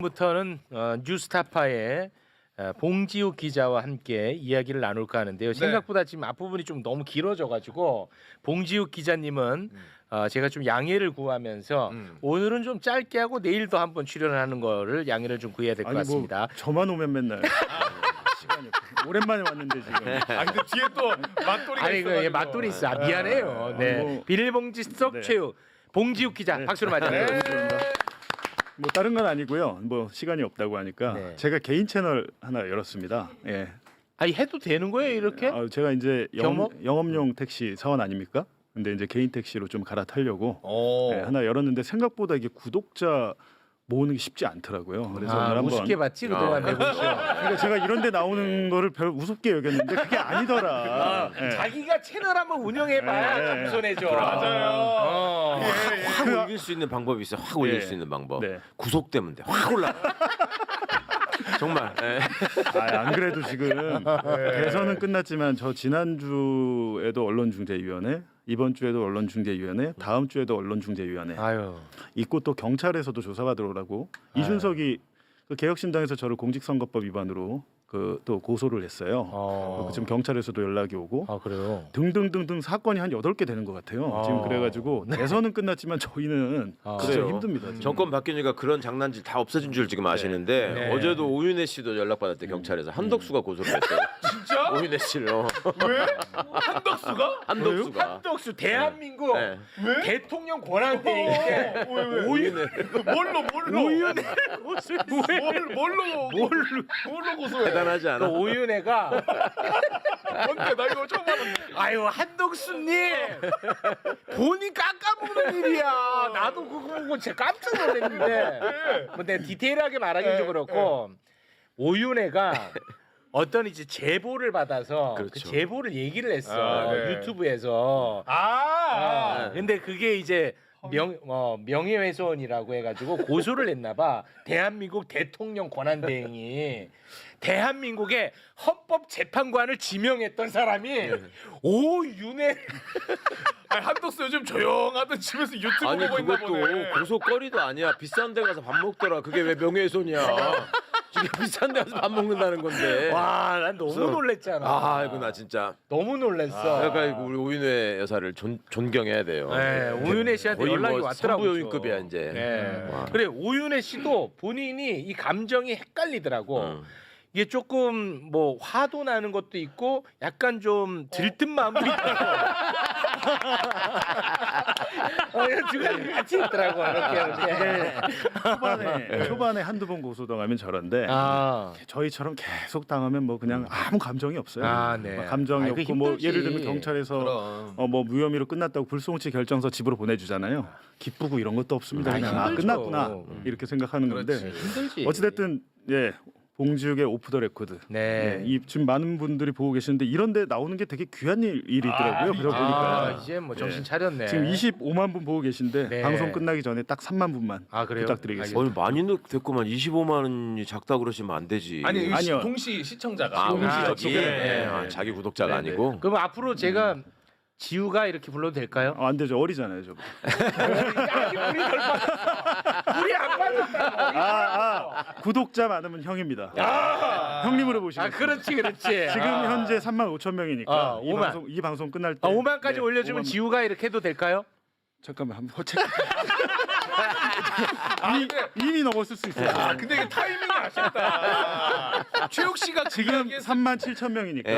지금부터는 뉴스타파의 봉지욱 기자와 함께 이야기를 나눌까 하는데요. 생각보다 지금 앞부분이 좀 너무 길어져가지고 봉지욱 기자님은 제가 좀 양해를 구하면서 오늘은 좀 짧게 하고 내일도 한번 출연하는 거를 양해를 좀 구해야 될 것 같습니다. 뭐 저만 오면 맨날 시간이 없고. 오랜만에 왔는데 지금. 아 근데 뒤에 또 맞돌이가 아니 그 있어가지고. 맞돌이 있어. 미안해요. 네. 뭐, 비닐봉지 속 네. 최후 봉지욱 기자 박수로 맞아요. 뭐 다른 건 아니고요. 뭐 시간이 없다고 하니까 네. 제가 개인 채널 하나 열었습니다. 예. 아니 해도 되는 거예요 이렇게? 제가 이제 겸업? 영업용 택시 사원 아닙니까? 근데 이제 개인 택시로 좀 갈아타려고 오. 하나 열었는데 생각보다 이게 구독자 모으는 게 쉽지 않더라고요. 그래서 오늘 한번 우습게 봤지 그동안 매부쇼. 그러니까 제가 이런 데 나오는 거를 별 우습게 여겼는데 그게 아니더라. 예. 자기가 채널 한번 운영해봐야 네. 겸손해져. 맞아요. 확 올릴 수 있는 방법이 있어요. 확 올릴 수 있는 방법. 네. 구속되면 돼. 확 올라. 정말. 예. 안 그래도 지금 대선은 끝났지만 저 지난주에도 언론중재위원회, 이번 주에도 언론중재위원회, 다음 주에도 언론중재위원회 아유. 있고 또 경찰에서도 조사받으러 오라고 이준석이 그 개혁신당에서 저를 공직선거법 위반으로 그 또 고소를 했어요. 지금 경찰에서도 연락이 오고 아 그래요. 등등등등 사건이 한 8개 되는 것 같아요. 지금 그래가지고 대선은 끝났지만 저희는 진짜 그래요. 힘듭니다. 지금. 정권 바뀌니까 그런 장난질 다 없어진 줄 지금 아시는데 네. 어제도 오윤혜 씨도 연락받았대 경찰에서 한덕수가 고소를 했어요. 진짜? 오윤혜 씨를. 왜? 한덕수가? 한덕수가. 한덕수 대한민국 네. 왜? 대통령 권한대행인데 왜? 오윤회 뭘로? 오윤회 무슨 뭘로 고소해? 대단하지 않아? 오윤회가 뭔데? 나 이거 처음 봤는데. 아유 한덕수님 본인 깎아먹는 일이야. 나도 그거 보고 진짜 깜짝 놀랐는데 뭐 내가 디테일하게 말하긴 좀 그렇고 오윤회가 어떤 이제 제보를 받아서 그 그렇죠. 제보를 얘기를 했어. 아, 네. 유튜브에서. 근데 그게 이제 명예훼손이라고 해가지고 고소를 했나봐. 대한민국 대통령 권한대행이 대한민국의 헌법재판관을 지명했던 사람이 오윤회. 아니 한덕수 요즘 조용하던 집에서 유튜브 아니 보고 있나 그것도 보네. 고소거리도 아니야. 비싼 데 가서 밥 먹더라. 그게 왜 명예훼손이야. 지금 비싼 데 가서 밥 먹는다는 건데. 와, 난 너무 그래서- 놀랬잖아. 아이고 나 진짜. 너무 놀랬어. 그러니까 우리 오윤혜 여사를 존경해야 돼요. 네, 오윤혜 씨한테 거의 연락이 뭐 왔더라고요. 선부요인급이야 이제. 네. 와. 그래 오윤혜 씨도 본인이 이 감정이 헷갈리더라고. 이게 조금 뭐 화도 나는 것도 있고 약간 좀 들뜬 마음도 있더라고. 두 가지 같이 있더라고. 이렇게. 초반에 한두 번 고소당하면 저런데 아, 저희처럼 계속 당하면 뭐 그냥 아무 감정이 없어요. 아, 네. 뭐 감정이 아이고, 없고 뭐 힘들지. 예를 들면 경찰에서 뭐 무혐의로 끝났다고 불송치 결정서 집으로 보내주잖아요. 기쁘고 이런 것도 없습니다. 그냥 힘들죠. 끝났구나 이렇게 생각하는 건데 힘들지. 어찌됐든 봉지욱의 오프 더 레코드. 네. 이 지금 많은 분들이 보고 계시는데 이런데 나오는 게 되게 귀한 일이더라고요. 그러고 보니까 이제 뭐 정신 차렸네. 지금 25만 분 보고 계신데 네. 방송 끝나기 전에 딱 3만 분만 그래요? 부탁드리겠습니다. 오늘 많이 됐구만. 25만 원이 작다 그러시면 안 되지. 아니 아니요. 동시 시청자가. 아, 동시 자기, 네. 자기 구독자가 네, 아니고. 그럼 앞으로 제가 지우가 이렇게 불러도 될까요? 안 되죠. 어리잖아요, 저. 물이 덜 빠졌어. 물이 안 빠졌다. 구독자 많으면 형입니다. 형님으로 보시면. 그렇지. 지금 현재 3만 5천 명이니까 5만. 이 방송 끝날 때 5만까지 올려주면 5만. 지우가 이렇게 해도 될까요? 잠깐만 한번 체크. 이미 넘었을 수 있어요. 근데 이게 타이밍이 아쉽다. 최욱 씨가 지금 3만 7천 명이니까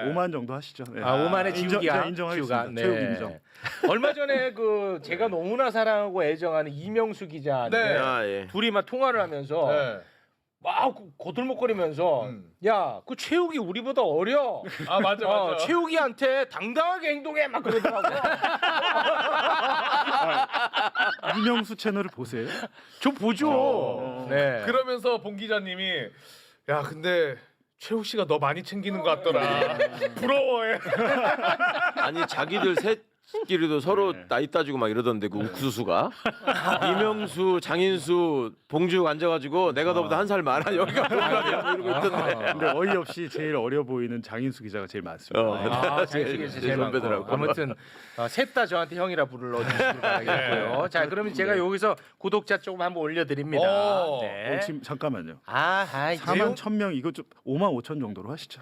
5만 정도 하시죠. 네. 5만의 지우기야. 인정하겠습니다. 지우가. 최욱 인정. 얼마 전에 그 제가 너무나 사랑하고 애정하는 이명수 기자한테 네. 아, 예. 둘이 막 통화를 하면서 네. 막 고들먹거리면서 야, 그 최욱이 우리보다 어려. 아 맞아. 최욱이한테 당당하게 행동해 막 그러더라고. 이명수 채널을 보세요. 저 보죠. 네. 그러면서 봉 기자님이 야 근데 최욱 씨가 너 많이 챙기는 것 같더라. 부러워해. 아니 자기들 셋 끼리도 서로 네. 나이 따지고 막 이러던데 그 옥수수가 이명수, 장인수, 봉주 앉아가지고 내가 너보다 한 살 많아 여기가 뭔가 뭐 이러고 있던데. 근데 어이없이 제일 어려 보이는 장인수 기자가 제일 많습니다. 아, 제일 제일 많고. 선배더라고. 아무튼 셋 다 저한테 형이라 불러주시길 바라겠고요. 자, 그러면 제가 여기서 구독자 조금 한번 올려드립니다. 오. 네. 지금 잠깐만요. 아, 4만 1,000명 이거 좀 5만 5천 정도로 하시죠.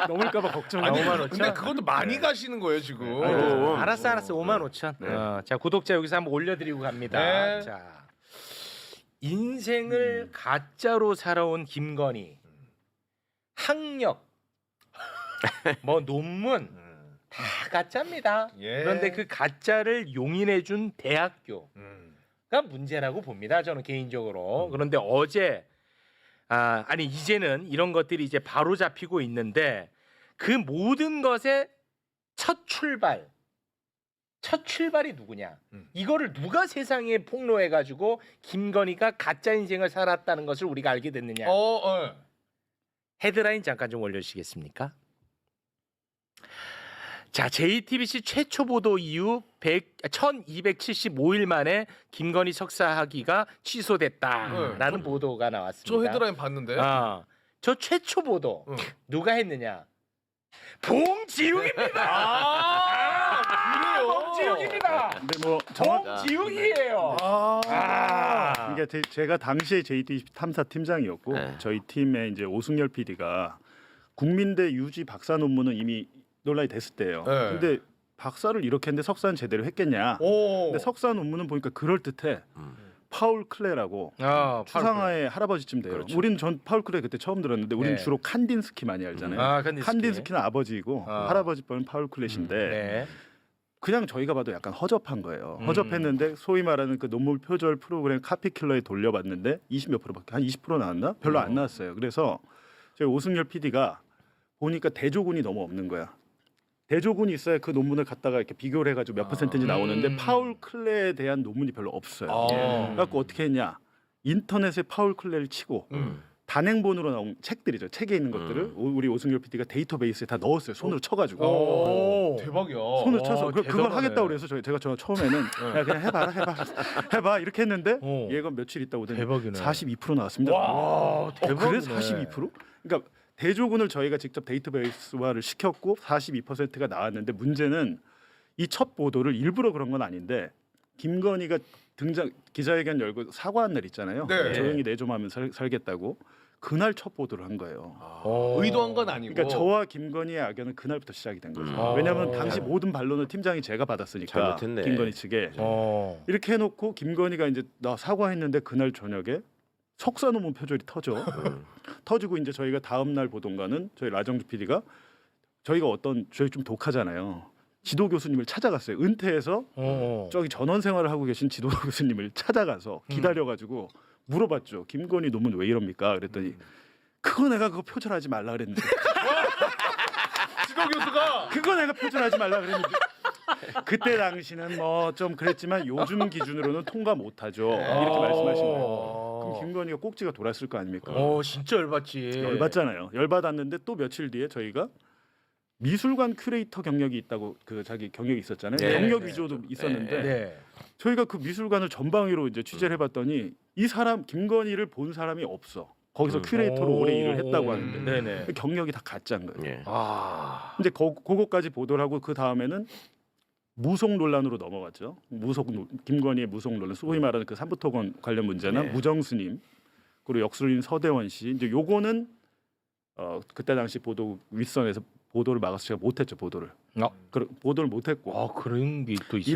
넘을까봐 걱정이. 아니 5만 5천? 근데 그것도 많이 가시는 거예요 지금. 아이고. 알았어 5만 5천. 네. 자, 구독자 여기서 한번 올려드리고 갑니다. 네. 자, 인생을 가짜로 살아온 김건희, 학력, 뭐 논문 다 가짜입니다. 예. 그런데 그 가짜를 용인해준 대학교가 문제라고 봅니다. 저는 개인적으로. 그런데 어제 아니 이제는 이런 것들이 이제 바로 잡히고 있는데 그 모든 것의 첫 출발이 누구냐? 이거를 누가 세상에 폭로해가지고 김건희가 가짜 인생을 살았다는 것을 우리가 알게 됐느냐? 헤드라인 잠깐 좀 올려주시겠습니까? 자, JTBC 최초 보도 이후 1275일 만에 김건희 석사 학위가 취소됐다라는 보도가 나왔습니다. 저 헤드라인 봤는데. 저 최초 보도 누가 했느냐? 봉지욱입니다. 그래요? 봉지욱입니다. 근데 뭐 정확 봉지욱이에요. 이게 제가 당시에 JTBC 탐사 팀장이었고 네. 저희 팀의 이제 오승열 PD가 국민대 유지 박사 논문은 이미 논란이 됐을 때예요. 네. 근데 박사를 이렇게 했는데 석사는 제대로 했겠냐? 오. 근데 석사 논문은 보니까 그럴 듯해. 파울 클레라고 추상화의 할아버지쯤 돼요. 그렇죠. 우리는 전 파울 클레 그때 처음 들었는데 우리는 네. 주로 칸딘스키 많이 알잖아요. 칸딘스키. 칸딘스키는 아버지이고 할아버지 뻘은 파울 클레신데 네. 그냥 저희가 봐도 약간 허접한 거예요. 허접했는데 소위 말하는 그 논문 표절 프로그램 카피킬러에 돌려봤는데 20몇 프로밖에 한 20% 나왔나? 별로 안 나왔어요. 그래서 저희 오승열 PD가 보니까 대조군이 너무 없는 거야. 대조군이 있어야 그 논문을 갖다가 이렇게 비교를 해가지고 몇 퍼센트인지 나오는데 파울 클레에 대한 논문이 별로 없어요. 그래갖고 어떻게 했냐? 인터넷에 파울 클레를 치고 단행본으로 나온 책들이죠. 책에 있는 것들을 우리 오승열 PD가 데이터베이스에 다 넣었어요. 손으로 쳐가지고. 오. 대박이야. 손을 쳐서 그걸 대단하네. 하겠다고 그래서 제가 처음에는 야, 그냥 해봐 이렇게 했는데 어. 얘가 며칠 있다 오더니 대박이네. 42% 나왔습니다. 와, 그래 대박이네. 42%? 그러니까 대조군을 저희가 직접 데이터베이스화를 시켰고 42%가 나왔는데 문제는 이 첫 보도를 일부러 그런 건 아닌데 김건희가 기자회견 열고 사과한 날 있잖아요. 네. 조용히 내좀하면 살겠다고 그날 첫 보도를 한 거예요. 의도한 건 아니고. 그러니까 저와 김건희의 악연은 그날부터 시작이 된 거죠. 왜냐하면 당시 모든 반론을 팀장이 제가 받았으니까 잘못했네. 김건희 측에 이렇게 해놓고 김건희가 이제 나 사과했는데 그날 저녁에 석사 논문 표절이 터져. 터지고 이제 저희가 다음 날 보던가는 저희 라정주 PD가 저희가 저희 좀 독하잖아요. 지도 교수님을 찾아갔어요. 은퇴해서 저기 전원 생활을 하고 계신 지도 교수님을 찾아가서 기다려가지고 물어봤죠. 김건희 논문 왜 이럽니까? 그랬더니 그거 내가 그거 표절하지 말라 그랬는데. 지도 교수가 그거 내가 표절하지 말라 그랬는데. 그때 당시는 뭐 좀 그랬지만 요즘 기준으로는 통과 못하죠. 이렇게 말씀하신 거예요. 그럼 김건희가 꼭지가 돌았을 거 아닙니까? 진짜 열받지. 열받잖아요. 열받았는데 또 며칠 뒤에 저희가 미술관 큐레이터 경력이 있다고 그 자기 경력이 있었잖아요. 네. 경력 네. 위조도 있었는데 네. 저희가 그 미술관을 전방위로 이제 취재를 해봤더니 이 사람 김건희를 본 사람이 없어. 거기서 큐레이터로 오래 일을 했다고 하는데 네네. 경력이 다 가짜인 거예요. 예. 이제 그거까지 보도를 하고 그 다음에는 무속 논란으로 넘어갔죠. 김건희의 무속 논란, 소위 말하는 그 삼부토건 관련 문제나 네. 무정스님 그리고 역술인 서대원 씨 이제 요거는 그때 당시 보도 윗선에서 보도를 막아서 제가 못했죠 보도를. 보도를 못했고 그런 게 또 있었어.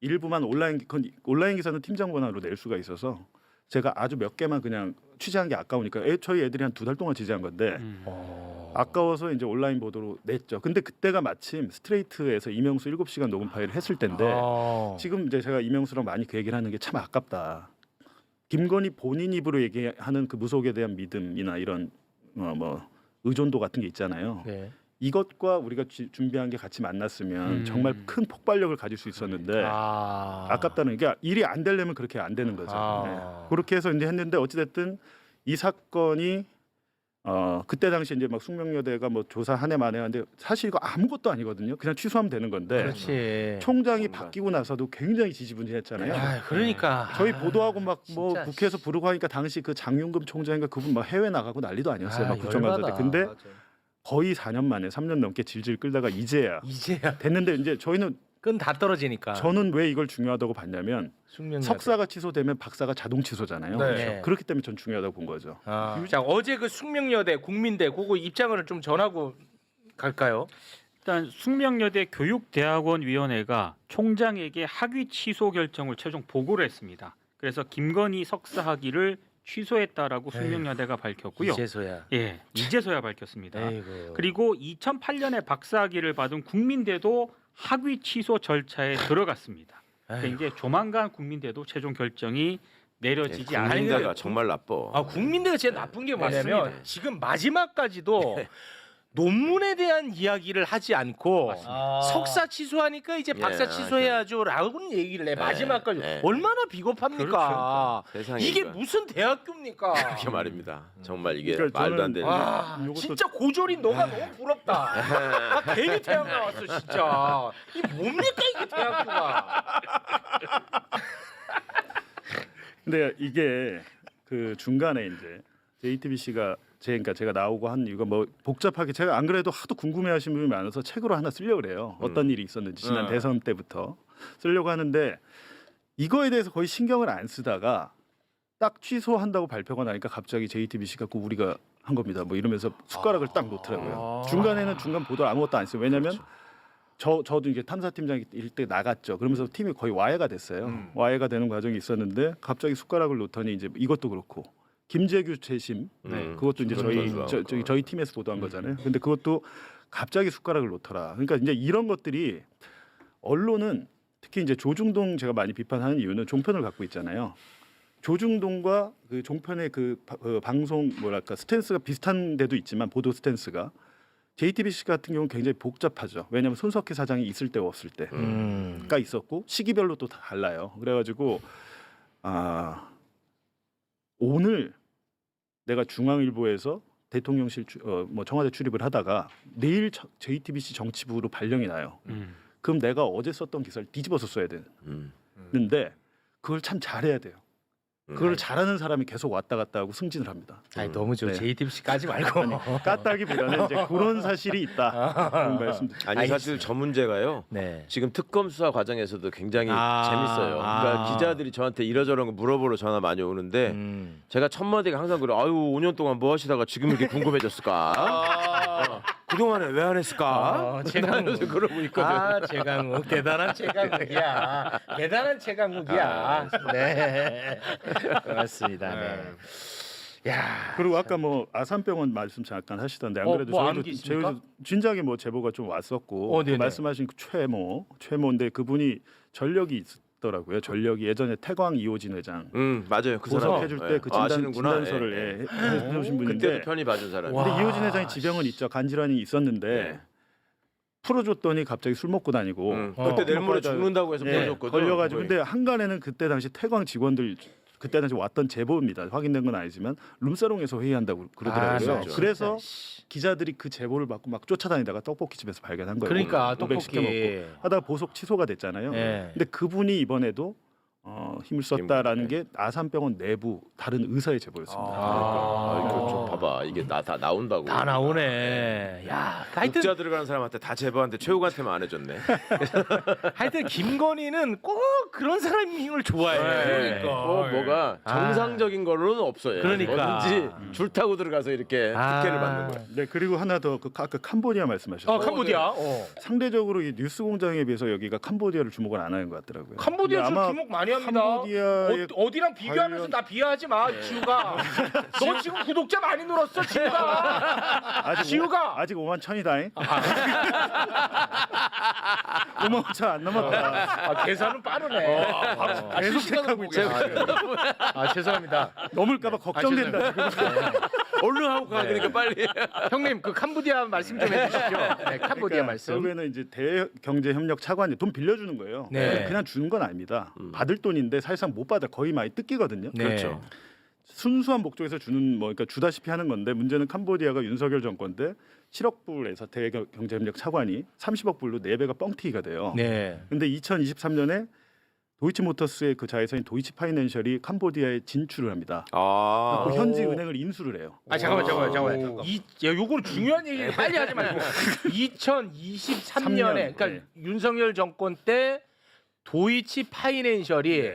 일부만 온라인 기사는 팀장 권한으로 낼 수가 있어서 제가 아주 몇 개만 그냥 취재한 게 아까우니까 저희 애들이 한 2달 동안 취재한 건데 아까워서 이제 온라인 보도로 냈죠. 근데 그때가 마침 스트레이트에서 이명수 7시간 녹음 파일을 했을 때인데 지금 이제 제가 이명수랑 많이 그 얘기를 하는 게 참 아깝다. 김건희 본인 입으로 얘기하는 그 무속에 대한 믿음이나 이런 뭐 의존도 같은 게 있잖아요. 네. 이것과 우리가 준비한 게 같이 만났으면 정말 큰 폭발력을 가질 수 있었는데 아깝다는 게 일이 안 되려면 그렇게 안 되는 거죠. 네. 그렇게 해서 이제 했는데 어찌됐든 이 사건이 그때 당시 이제 막 숙명여대가 뭐 조사 한 해 만에 하는데 사실 이거 아무것도 아니거든요. 그냥 취소하면 되는 건데 그렇지. 총장이 바뀌고 나서도 굉장히 지지분진했잖아요. 아, 그러니까. 저희 보도하고 막 뭐 진짜. 국회에서 부르고 하니까 당시 그 장윤금 총장인가 그분 막 해외 나가고 난리도 아니었어요. 아, 막 국정감사 때. 열받아. 근데 거의 4년 만에 3년 넘게 질질 끌다가 이제야 됐는데 이제 저희는 끈 다 떨어지니까. 저는 왜 이걸 중요하다고 봤냐면 숙명여대. 석사가 취소되면 박사가 자동 취소잖아요. 네. 네. 그렇기 때문에 전 중요하다고 본 거죠. 자, 어제 그 숙명여대 국민대 그거 입장을 좀 전하고 갈까요? 일단 숙명여대 교육대학원위원회가 총장에게 학위 취소 결정을 최종 보고를 했습니다. 그래서 김건희 석사 학위를 취소했다라고 숙명여대가 밝혔고요. 이제서야. 예, 이제서야 밝혔습니다. 에이구. 그리고 2008년에 박사학위를 받은 국민대도 학위 취소 절차에 들어갔습니다. 그러니까 에이구. 이제 조만간 국민대도 최종 결정이 내려지지 않을 국민대가 근데 정말 나빠. 아, 국민대가 제일 나쁜 게 뭐냐면 맞습니다. 지금 마지막까지도 논문에 대한 이야기를 하지 않고 석사 취소하니까 이제 박사 예, 취소해야죠라고는 얘기를 해. 마지막까지 얼마나 비겁합니까? 세상에 이게 이거. 무슨 대학교입니까? 그렇게 말입니다. 정말 이게 그러니까 말도 안 저는- 되는. 아, 요것도- 진짜 고졸인 너가 너무 부럽다. 나 괜히 대학 나왔어 진짜. 이 뭡니까 이게 대학교가? 근데 이게 그 중간에 이제 JTBC가 그러니까 제가 나오고 한 이유가 뭐 복잡하게 제가 안 그래도 하도 궁금해하시는 분이 많아서 책으로 하나 쓰려고 그래요. 어떤 일이 있었는지 지난 대선 때부터 쓰려고 하는데 이거에 대해서 거의 신경을 안 쓰다가 딱 취소한다고 발표가 나니까 갑자기 JTBC가 그 우리가 한 겁니다. 뭐 이러면서 숟가락을 딱 놓더라고요. 중간에는 중간 보도 아무것도 안 했어요. 왜냐하면 저도 이제 탐사팀장일 때 나갔죠. 그러면서 팀이 거의 와해가 됐어요. 와해가 되는 과정이 있었는데 갑자기 숟가락을 놓더니 이제 이것도 그렇고 김재규 재심 그것도 이제 저희 팀에서 보도한 거잖아요. 근데 그것도 갑자기 숟가락을 놓더라. 그러니까 이제 이런 것들이 언론은 특히 이제 조중동 제가 많이 비판하는 이유는 종편을 갖고 있잖아요. 조중동과 그 종편의 그 방송 뭐랄까 스탠스가 비슷한 데도 있지만 보도 스탠스가 JTBC 같은 경우는 굉장히 복잡하죠. 왜냐하면 손석희 사장이 있을 때 없을 때가 있었고 시기별로 또 다 달라요. 그래가지고 오늘 내가 중앙일보에서 대통령실 뭐 청와대 출입을 하다가 내일 JTBC 정치부로 발령이 나요. 그럼 내가 어제 썼던 기사를 뒤집어서 써야 되는데 그걸 참 잘해야 돼요. 그걸 잘하는 사람이 계속 왔다 갔다 하고 승진을 합니다. 아니 너무 좀 네. JTBC 까지 말고. 까딱이보다는 이제 그런 사실이 있다. 그런 말씀드립니다. 아니 사실 저 문제가요. 네. 지금 특검 수사 과정에서도 굉장히 재밌어요. 그러니까 기자들이 저한테 이러저런 거 물어보러 전화 많이 오는데 제가 첫마디가 항상 그래. 아유 5년 동안 뭐 하시다가 지금 이렇게 궁금해졌을까? 그동안에 왜 안 했을까? 최강욱 그러고 있거든. 아 최강욱 대단한 최강욱이야. 대단한 최강욱이야. 네. 맞습니다. 네. 야. 그리고 아까 뭐 아산병원 말씀 잠깐 하시던데 안 그래도 뭐 저희도 암기 있습니까? 저희도 진작에 뭐 제보가 좀 왔었고 네네. 말씀하신 그 최모인데 그분이 전력이 있더라고요. 전력이 예전에 태광 이호진 회장 맞아요. 그 사람 보석해줄 때 그 진단서를 해주신 분인데 그때도 편히 봐준 사람이. 와. 근데 이호진 회장이 지병은 있죠. 간질환이 있었는데 네. 풀어줬더니 갑자기 술 먹고 다니고 그때 내일 모레 거기다- 죽는다고 해서 예, 풀어줬거든. 걸려가지고 근데 한간에는 그때 당시 태광 직원들 그때 당시 왔던 제보입니다. 확인된 건 아니지만 룸사롱에서 회의한다고 그러더라고요. 아, 진짜. 그래서 기자들이 그 제보를 받고 막 쫓아다니다가 떡볶이 집에서 발견한 거예요. 그러니까 500 시켜 먹고 떡볶이. 하다가 보석 취소가 됐잖아요. 네. 근데 그분이 이번에도 힘을 썼다라는 게 아산병원 내부 다른 의사의 제보였습니다. 이거 좀 봐봐. 이게 다 나온다고. 다 나오네. 야, 하여튼 국자 들어가는 사람한테 다 제보한테 최욱한테만 안 해줬네. 하여튼 김건희는 꼭 그런 사람을 좋아해. 그러니까. 뭐가 정상적인 거로는 없어요. 그러니까. 뭐든지 줄 타고 들어가서 이렇게 특혜를 받는 거야. 네 그리고 하나 더 그 아까 캄보디아 말씀하셨어요. 캄보디아. 상대적으로 이 뉴스공장에 비해서 여기가 캄보디아를 주목을 안 하는 것 같더라고요. 캄보디아 근데 좀 아마 주목 많이 합니다. 캄보디아의 어디랑 비교하면서 관련- 나 비하하지 마, 지우가. 너 지금 구독자 많이 늘었어, 지우가. 지우가. 아직 5만 천이다잉. 5만 천 안 넘었다. 계산은 빠르네. 계속 체크하고 있죠. 죄송합니다. 넘을까봐 걱정된다. 얼른 하고 가. 그러니까 빨리. 형님, 그 캄보디아 말씀 좀 해주시죠. 네, 캄보디아 말씀. 결국에는 이제 대경제협력 차관이 돈 빌려주는 거예요. 네. 그냥 주는 건 아닙니다. 받을 돈인데 사실상 못 받아 거의 많이 뜯기거든요. 네. 그렇죠. 순수한 목적에서 주는 뭐 그러니까 주다시피 하는 건데 문제는 캄보디아가 윤석열 정권 때 7억 불에서 대경제협력 차관이 30억 불로 4배가 뻥튀기가 돼요. 네. 근데 2023년에 도이치모터스의 그 자회사인 도이치파이낸셜이 캄보디아에 진출을 합니다. 아. 그 현지 은행을 인수를 해요. 아 잠깐만. 요거는 중요한 얘기를 빨리 하지 말고 2023년에 그러니까 네. 윤석열 정권 때 도이치 파이낸셜이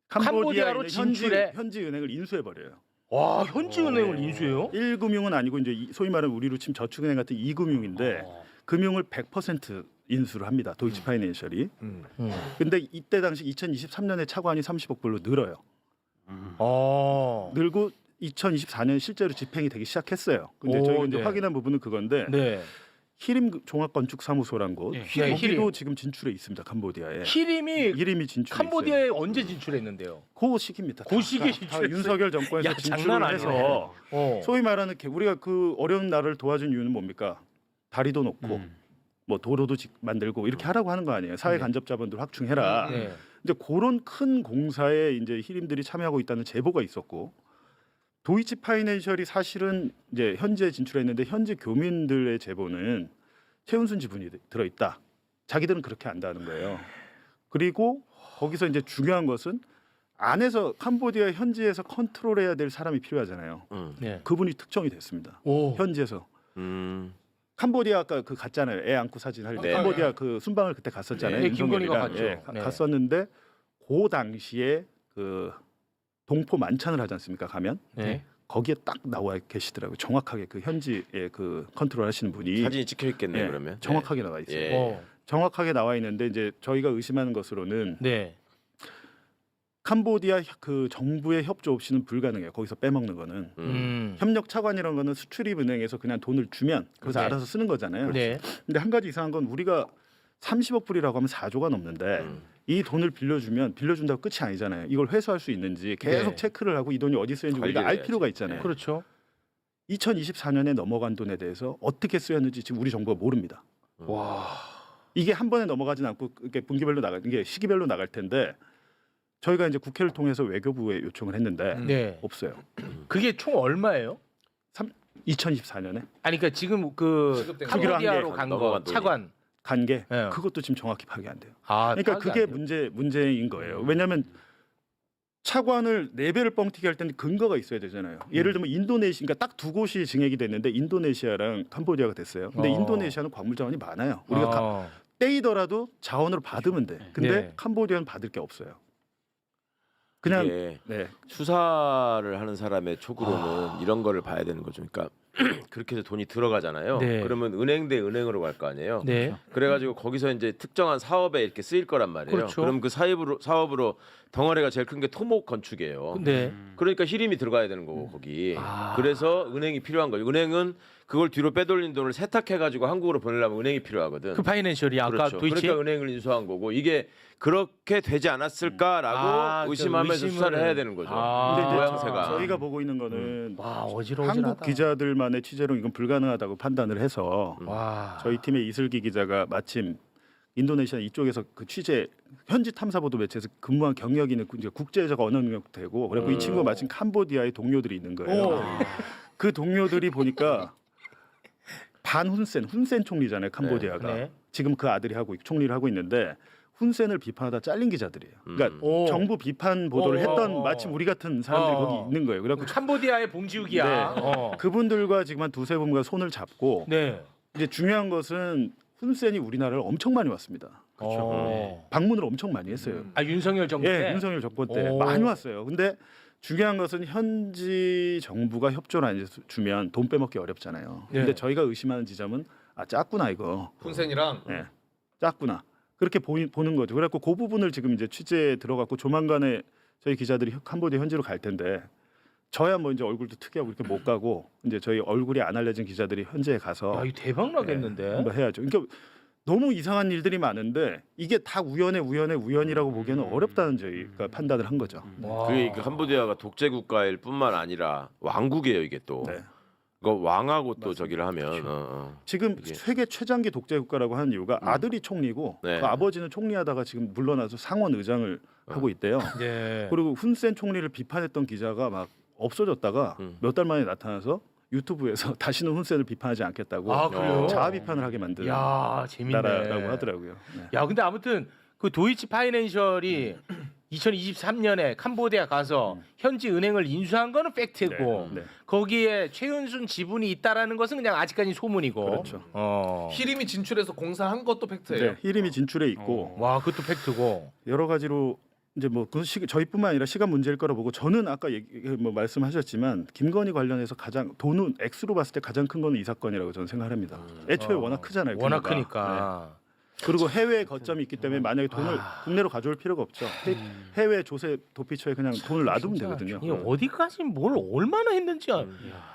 캄보디아로 진출해. 현지 은행을 인수해 버려요. 와 현지 은행을 인수해요? 1금융은 아니고 이제 소위 말하는 우리로 치면 저축은행 같은 2금융인데 금융을 100% 인수를 합니다. 도이치파이낸셜이. 근데 이때 당시 2023년에 차관이 30억 불로 늘어요. 늘고 2024년 실제로 집행이 되기 시작했어요. 근데 오, 저희가 이제 네. 확인한 부분은 그건데 네. 히림 종합건축사무소란 곳 네. 네, 거기도 히림. 지금 진출해 있습니다. 캄보디아에. 히림이 히림이 진출해 캄보디아에 언제 진출했는데요? 있어요. 그 시기입니다. 그 시기에 다 진출했어요? 윤석열 정권에서 야, 장난 진출을 아니네. 해서 어. 소위 말하는 우리가 그 어려운 나라를 도와준 이유는 뭡니까? 다리도 놓고 뭐 도로도 만들고 이렇게 하라고 하는 거 아니에요. 사회 간접 자본들 확충해라. 네. 이제 그런 큰 공사에 이제 히림들이 참여하고 있다는 제보가 있었고 도이치파이낸셜이 사실은 이제 현지에 진출했는데 현지 교민들의 제보는 최은순 지분이 들어 있다. 자기들은 그렇게 안다는 거예요. 그리고 거기서 이제 중요한 것은 안에서 캄보디아 현지에서 컨트롤해야 될 사람이 필요하잖아요. 네. 그분이 특정이 됐습니다. 오. 현지에서. 음. 캄보디아 아까 그 갔잖아요. 애 안고 사진 할 때 네. 캄보디아 그 순방을 그때 갔었잖아요. 네, 김건희가 윤석열이랑. 갔죠. 네. 갔었는데 그 당시에 그 동포 만찬을 하지 않습니까? 가면 네. 거기에 딱 나와 계시더라고요. 정확하게 그 현지에 그 컨트롤 하시는 분이 사진이 찍혀 있겠네 예, 그러면. 정확하게 나와 있어요. 예. 어. 정확하게 나와 있는데 이제 저희가 의심하는 것으로는 네. 캄보디아 그 정부의 협조 없이는 불가능해요. 거기서 빼먹는 거는. 협력 차관이라는 거는 수출입 은행에서 그냥 돈을 주면 그래서 네. 알아서 쓰는 거잖아요. 네. 근데 한 가지 이상한 건 우리가 30억 불이라고 하면 4조가 넘는데 이 돈을 빌려주면 빌려준다고 끝이 아니잖아요. 이걸 회수할 수 있는지 계속 네. 체크를 하고 이 돈이 어디 쓰였는지 우리가 알 관리를 필요가 해야지. 있잖아요. 그렇죠. 2024년에 넘어간 돈에 대해서 어떻게 쓰였는지 지금 우리 정부가 모릅니다. 와. 이게 한 번에 넘어가진 않고 이게 분기별로 나갈 이게 시기별로 나갈 텐데 저희가 이제 국회를 통해서 외교부에 요청을 했는데 네. 없어요. 그게 총 얼마예요? 2024년에 아니 그러니까 지금 그 지급된 캄보디아로 거. 간 거 넘어간 돈이. 차관. 간 게 네. 그것도 지금 정확히 파악이 안 돼요. 아, 그러니까 파악이 그게 안 돼요? 문제인 거예요. 왜냐하면 차관을 4배를 뻥튀기 할 때는 근거가 있어야 되잖아요. 예를 들면 인도네시아, 그러니까 딱 두 곳이 증액이 됐는데 인도네시아랑 캄보디아가 됐어요. 근데 인도네시아는 광물 자원이 많아요. 우리가 어. 떼이더라도 자원으로 받으면 돼. 근데 네. 캄보디아는 받을 게 없어요. 그냥 이게 네. 수사를 하는 사람의 촉으로는 이런 거를 봐야 되는 거죠. 그러니까 그렇게 해서 돈이 들어가잖아요. 네. 그러면 은행 대 은행으로 갈 거 아니에요. 네. 그래가지고 거기서 이제 특정한 사업에 이렇게 쓰일 거란 말이에요. 그렇죠. 그럼 그 사업으로 덩어리가 제일 큰 게 토목 건축이에요. 네. 그러니까 히림이 들어가야 되는 거고 거기. 아. 그래서 은행이 필요한 거예요. 은행은 그걸 뒤로 빼돌린 돈을 세탁해가지고 한국으로 보내려면 은행이 필요하거든. 그 파이낸셜이 아까 그렇죠. 도이치 그러니까 은행을 인수한 거고 이게 그렇게 되지 않았을까라고 아, 의심하면서 의심을- 수사를 해야 되는 거죠. 아. 근데 이제 모양새가. 저희가 보고 있는 거는 와 어지러워하다. 한국 기자들만의 취재로 이건 불가능하다고 판단을 해서 와. 저희 팀의 이슬기 기자가 마침 인도네시아 이쪽에서 그 취재 현지 탐사보도 매체에서 근무한 경력이 있는 이제 국제적 언어 능력도 되고 그래고 이 친구가 마침 캄보디아에 동료들이 있는 거예요. 오. 그 동료들이 보니까 반 훈센 총리잖아요. 캄보디아가 네. 지금 그 아들이 총리를 하고 있는데 훈센을 비판하다 잘린 기자들이에요. 그러니까 오. 정부 비판 보도를 오. 했던 마침 우리 같은 사람들이 어. 거기 있는 거예요. 그래갖고 캄보디아의 봉지욱이야. 네. 어. 그분들과 지금 한 두세 분과 손을 잡고 네. 이제 중요한 것은 훈센이 우리나라를 엄청 많이 왔습니다. 그렇죠. 방문을 엄청 많이 했어요. 아 윤석열 정부 때. 예, 윤석열 정권 때 오. 많이 왔어요. 근데 중요한 것은 현지 정부가 협조를 안 주면 돈 빼먹기 어렵잖아요. 네. 근데 저희가 의심하는 지점은 짰구나 이거. 훈센이랑 예, 짰구나. 그렇게 보는 거죠. 그래갖고 그 부분을 지금 이제 취재에 들어갔고 조만간에 저희 기자들이 캄보디아 현지로 갈 텐데 저야 뭐 이제 얼굴도 특이하고 이렇게 못 가고 이제 저희 얼굴이 안 알려진 기자들이 현지에 가서 야, 이 대박 나겠는데. 한번 해야죠. 그러니까 너무 이상한 일들이 많은데 이게 다 우연이라고 보기에는 어렵다는 저희가 판단을 한 거죠. 와. 그게 그 캄보디아가 독재 국가일 뿐만 아니라 왕국이에요 이게 또. 네. 왕하고 또 저기를 하면 지금 이게- 세계 최장기 독재 국가라고 하는 이유가 아들이 총리고 네. 그 아버지는 총리하다가 지금 물러나서 상원 의장을 하고 있대요. 네. 그리고 훈센 총리를 비판했던 기자가 막 없어졌다가 몇 달 만에 나타나서 유튜브에서 다시는 훈센을 비판하지 않겠다고 아, 그래요? 자아 비판을 하게 만든 야, 재밌네. 나라라고 하더라고요. 네. 야, 근데 아무튼 그 도이치 파이낸셜이 2023년에 캄보디아 가서 현지 은행을 인수한 거는 팩트고 네. 거기에 최은순 지분이 있다라는 것은 그냥 아직까지 소문이고. 그렇죠. 히림이 진출해서 공사한 것도 팩트예요. 네, 히림이 진출해 있고 와, 그것도 팩트고. 여러 가지로 이제 뭐 그 저희뿐만 아니라 시간 문제일 거라 보고 저는 아까 말씀하셨지만 김건희 관련해서 가장 돈은 액수로 봤을 때 가장 큰 거는 이 사건이라고 저는 생각합니다. 애초에 워낙 크잖아요. 워낙 규모가. 크니까. 네. 그리고 해외에 거점이 있기 때문에 만약에 돈을 국내로 가져올 필요가 없죠. 해외 조세 도피처에 그냥 돈을 놔두면 되거든요. 이게 어디까지 뭘 얼마나 했는지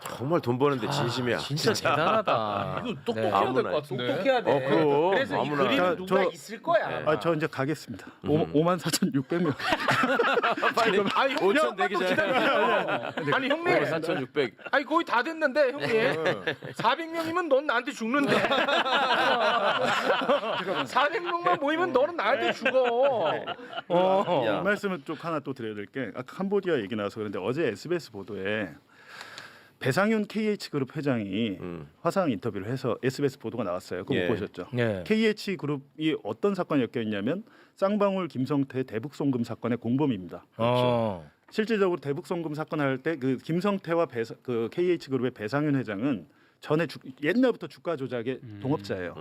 정말 돈 버는데 진심이야. 진짜 대단하다. 이거 똑똑해야 될 것 같은데. 똑똑해야 돼. 그럼. 그래서 이 아무나. 그림은 자, 누가 저- 있을 거야. 아, 저 이제 가겠습니다. 54,600명. 아니, 형, 5천 되기 전에. 아니 형님, 4,600. 아니 거의 다 됐는데 형님. 400명이면 넌 나한테 죽는데. 400명만 모이면 너는 나한테 죽어. 야. 이 말씀을 좀 하나 또 드려야 될 게 아까 캄보디아 얘기 나와서 그런데 어제 SBS 보도에 배상윤 KH그룹 회장이 화상 인터뷰를 해서 SBS 보도가 나왔어요. 그거 예. 못 보셨죠? 네. KH그룹이 어떤 사건이 엮여 있냐면 쌍방울 김성태 대북송금 사건의 공범입니다. 실질적으로 대북송금 사건 할 때 그 김성태와 그 KH그룹의 배상윤 회장은 전에 옛날부터 주가 조작의 동업자예요.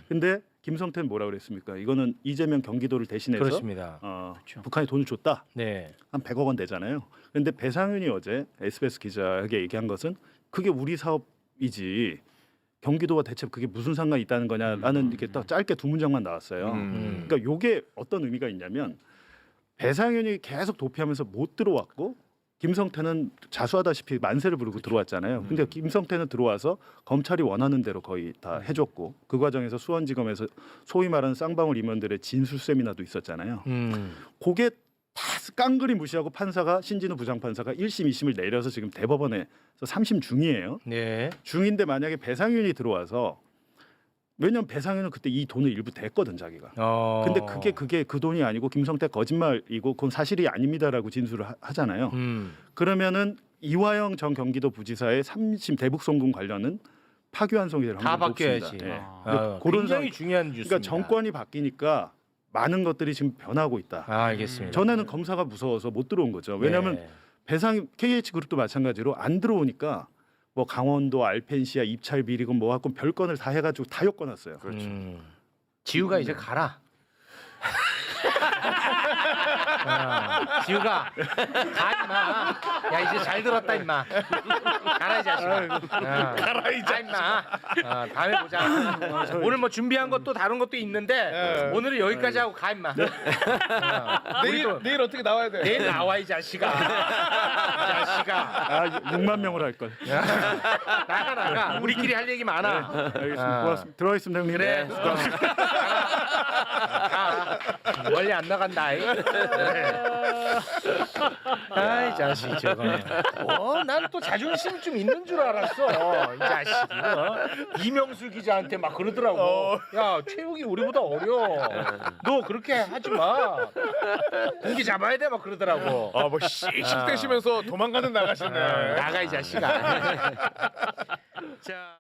근데 김성태는 뭐라 그랬습니까? 이거는 이재명 경기도를 대신해서 그렇습니다. 그렇죠. 북한이 돈을 줬다. 네. 한 100억 원 되잖아요. 그런데 배상윤이 어제 SBS 기자에게 얘기한 것은 그게 우리 사업이지 경기도와 대체 그게 무슨 상관이 있다는 거냐라는 이렇게 딱 짧게 두 문장만 나왔어요. 그러니까 요게 어떤 의미가 있냐면 배상윤이 계속 도피하면서 못 들어왔고 김성태는 자수하다시피 만세를 부르고 들어왔잖아요. 근데 김성태는 들어와서 검찰이 원하는 대로 거의 다 해줬고 그 과정에서 수원지검에서 소위 말하는 쌍방울 임원들의 진술 세미나도 있었잖아요. 그게 다 깡그리 무시하고 판사가 신진우 부장판사가 1심, 2심을 내려서 지금 대법원에서 3심 중이에요. 네. 중인데 만약에 배상윤이 들어와서 왜냐면 배상윤은 그때 이 돈을 일부 댔거든 자기가. 근데 그게 그 돈이 아니고 김성태 거짓말이고 그건 사실이 아닙니다라고 진술을 하잖아요. 그러면은 이화영 전 경기도 부지사의 3심 대북송금 관련은 파기환송이 될 다 확률이 바뀌어야지. 높습니다. 예. 아, 그런 굉장히 상황- 중요한 뉴스입니다. 그러니까 정권이 바뀌니까 많은 것들이 지금 변하고 있다. 알겠습니다. 전에는 검사가 무서워서 못 들어온 거죠. 왜냐하면 네. 배상 KH 그룹도 마찬가지로 안 들어오니까 뭐 강원도 알펜시아 입찰 비리건 뭐 갖고 별건을 다 해가지고 다 엮어놨어요. 지우가 이제 가라. 지우가 가 임마. 야 이제 잘 들었다 임마. 가라 이 자식아. 가라 이 임마. 다음에 보자. 오늘 뭐 준비한 것도 다른 것도 있는데 오늘은 여기까지 하고 가 임마. 내일 어떻게 나와야 돼? 내일 나와 이 자식아. 이 자식아. 6만 명으로 할 걸. 나가. 우리끼리 할 얘기 많아. 알겠습니다. 고맙습니다. 들어가겠습니다, 형님. 그래. 가. 멀리 안 나간다. 아이 자식 저거. 난 또 자존심 좀 있는 줄 알았어. 이 자식이. 이명수 기자한테 막 그러더라고. 야 최욱이 우리보다 어려. 너 그렇게 하지 마. 공기 잡아야 돼 막 그러더라고. 뭐 씩씩 대시면서 도망가는 나가시네. 나가 이 자식아. 자.